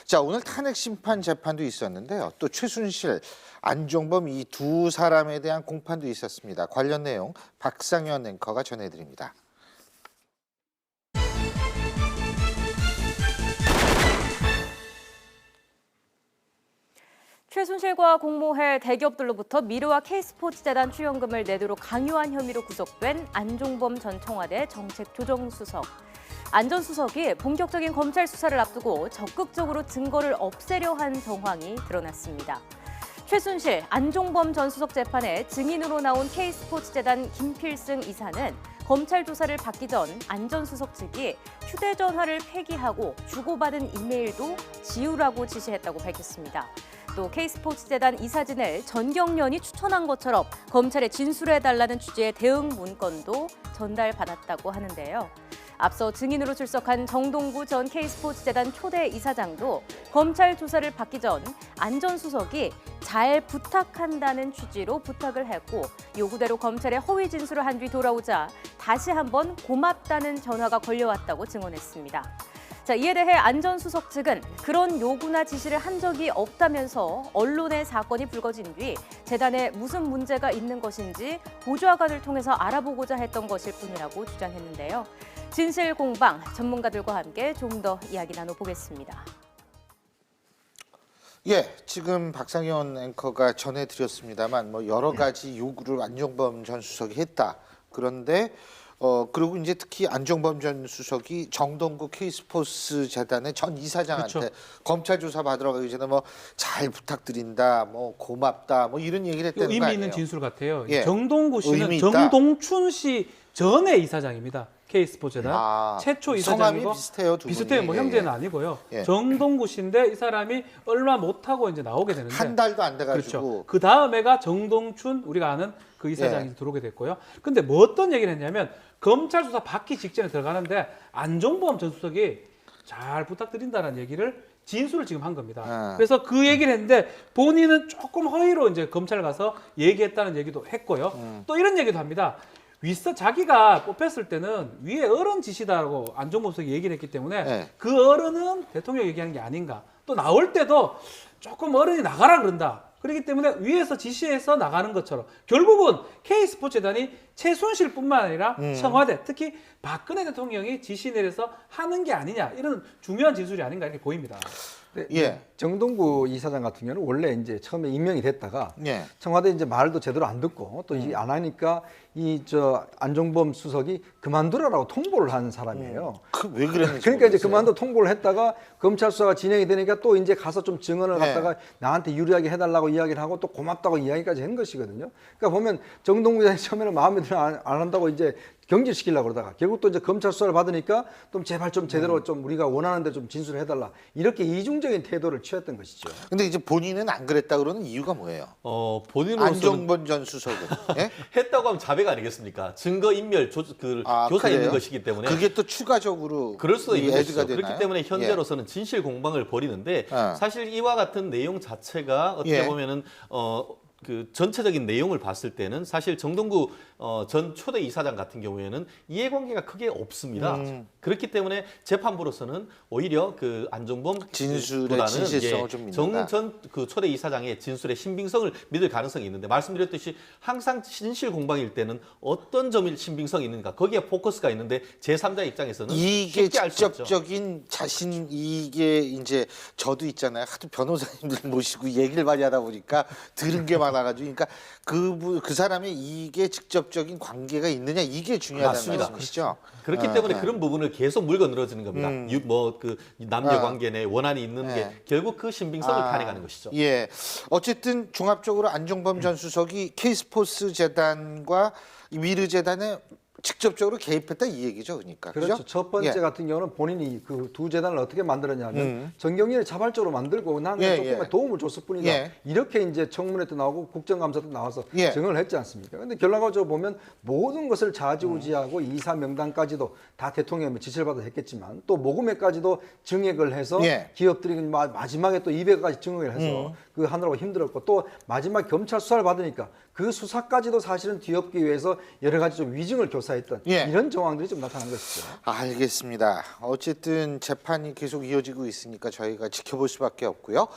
자, 오늘 탄핵 심판 재판도 있었는데요. 또 최순실, 안종범 이 두 사람에 대한 공판도 있었습니다. 관련 내용 박상현 앵커가 전해드립니다. 최순실과 공모해 대기업들로부터 미르와 K스포츠재단 출연금을 내도록 강요한 혐의로 구속된 안종범 전 청와대 정책조정수석. 안 전 수석이 본격적인 검찰 수사를 앞두고 적극적으로 증거를 없애려 한 정황이 드러났습니다. 최순실, 안종범 전 수석 재판에 증인으로 나온 K스포츠재단 김필승 이사는 검찰 조사를 받기 전 안 전 수석 측이 휴대전화를 폐기하고 주고받은 이메일도 지우라고 지시했다고 밝혔습니다. 또 K스포츠재단 이사진을 전경련이 추천한 것처럼 검찰에 진술해달라는 취지의 대응 문건도 전달받았다고 하는데요. 앞서 증인으로 출석한 정동구 전 K스포츠재단 초대 이사장도 검찰 조사를 받기 전 안 전 수석이 잘 부탁한다는 취지로 부탁을 했고 요구대로 검찰에 허위 진술을 한 뒤 돌아오자 다시 한번 고맙다는 전화가 걸려왔다고 증언했습니다. 자, 이에 대해 안 전 수석 측은 그런 요구나 지시를 한 적이 없다면서 언론에 사건이 불거진 뒤 재단에 무슨 문제가 있는 것인지 보좌관을 통해서 알아보고자 했던 것일 뿐이라고 주장했는데요. 진실 공방 전문가들과 함께 좀 더 이야기 나눠보겠습니다. 예, 지금 박상현 앵커가 전해드렸습니다만 뭐 여러 가지 요구를 안종범 전 수석이 했다. 그런데 그리고 이제 특히 안종범 전 수석이 정동구 K스포츠 재단의 전 이사장한테 그렇죠. 검찰 조사 받으러 가기 전에 뭐 잘 부탁드린다, 뭐 고맙다, 뭐 이런 얘기를 했다는 거 의미 아니에요? 있는 진술 같아요. 예. 정동구 의미 씨는 있다. 정동춘 씨 전의 이사장입니다. K스포츠재단 최초 이사장이고 성함이 비슷해요, 두 분이. 비슷해요. 뭐 예, 형제는 예. 아니고요. 예. 정동구 씨인데 이 사람이 얼마 못하고 이제 나오게 되는데 한 달도 안 돼가지고. 그렇죠. 그 다음에가 정동춘 우리가 아는 그 이사장이 예. 들어오게 됐고요. 근데 뭐 어떤 얘기를 했냐면 검찰 수사 받기 직전에 들어가는데 안종범 전 수석이 잘 부탁드린다는 얘기를 진술을 지금 한 겁니다. 그래서 그 얘기를 했는데 본인은 조금 허위로 이제 검찰 가서 얘기했다는 얘기도 했고요. 또 이런 얘기도 합니다. 자기가 뽑혔을 때는 위에 어른 지시다라고 안종범 수석이 얘기를 했기 때문에 네. 그 어른은 대통령 얘기하는 게 아닌가. 또 나올 때도 조금 어른이 나가라 그런다. 그렇기 때문에 위에서 지시해서 나가는 것처럼 결국은 K스포츠재단이 최순실뿐만 아니라 청와대, 특히 박근혜 대통령이 지시 내려서 하는 게 아니냐 이런 중요한 진술이 아닌가 이렇게 보입니다. 예. 정동구 이사장 같은 경우는 원래 이제 처음에 임명이 됐다가 예. 청와대 이제 말도 제대로 안 듣고 또 이제 안 하니까 안종범 수석이 그만두라라고 통보를 한 사람이에요. 왜 그랬는지 그러니까 이제 모르겠어요. 그만둬 통보를 했다가 검찰 수사가 진행이 되니까 또 이제 가서 좀 증언을 네. 갖다가 나한테 유리하게 해달라고 이야기를 하고 또 고맙다고 이야기까지 한 것이거든요. 그러니까 보면 정동구 이사장이 처음에는 마음에 들어 안 한다고 이제 경질시키려고 그러다가 결국 또 이제 검찰 수사를 받으니까 좀 제발 좀 제대로 좀 우리가 원하는 데 좀 진술을 해달라 이렇게 이중적인 태도를 취했던 것이죠. 근데 이제 본인은 안 그랬다 그러는 이유가 뭐예요? 본인으로서는 안종범 전 수석은 예? 했다고 하면 자백 아니겠습니까? 증거 인멸 교사에 있는 그래요? 것이기 때문에 그게 또 추가적으로 그럴 수도 있는 애드가 것이죠. 그렇기 되나요? 때문에 현재로서는 진실 공방을 벌이는데 사실 이와 같은 내용 자체가 어떻게 예. 보면은 그 전체적인 내용을 봤을 때는 사실 정동구 전 초대 이사장 같은 경우에는 이해관계가 크게 없습니다. 그렇기 때문에 재판부로서는 오히려 그 안종범 진술의 보다는 진실성을 좀 믿는다. 정전 그 초대 이사장의 진술의 신빙성을 믿을 가능성이 있는데 말씀드렸듯이 항상 진실 공방일 때는 어떤 점이 신빙성이 있는가 거기에 포커스가 있는데 제3자 입장에서는 이게 쉽게 알 수 없죠. 직접적인 자신 이게 이제 저도 있잖아요. 하도 변호사님들 모시고 얘기를 많이 하다 보니까 들은 게 많아가지고 그러니까 그 사람의 이게 직접적인 관계가 있느냐 이게 중요하다는 맞습니다. 말씀이시죠. 그렇기 때문에 그런 부분을 계속 물고 늘어지는 겁니다. 그 남녀 관계 내 원한이 있는 게 결국 그 신빙성을 탄핵하는 것이죠. 예. 어쨌든 종합적으로 안종범 전 수석이 K스포츠 재단과 미르 재단에 직접적으로 개입했다 이 얘기죠, 그러니까. 그렇죠. 그죠? 첫 번째 예. 같은 경우는 본인이 그 두 재단을 어떻게 만들었냐면 정경련을 자발적으로 만들고 나는 예, 조금만 예. 도움을 줬을 뿐이다. 예. 이렇게 이제 청문회도 나오고 국정감사도 나와서 예. 증언을 했지 않습니까? 근데 결과적으로 보면 모든 것을 좌지우지하고 이사 명단까지도 다 대통령의 지시를 받아 했겠지만 또 모금회까지도 증액을 해서 예. 기업들이 마지막에 또 200까지 증액을 해서 그 하느라고 힘들었고 또 마지막 검찰 수사를 받으니까 그 수사까지도 사실은 뒤엎기 위해서 여러 가지 좀 위증을 교사했던 예. 이런 정황들이 좀 나타난 것이죠. 알겠습니다. 어쨌든 재판이 계속 이어지고 있으니까 저희가 지켜볼 수밖에 없고요.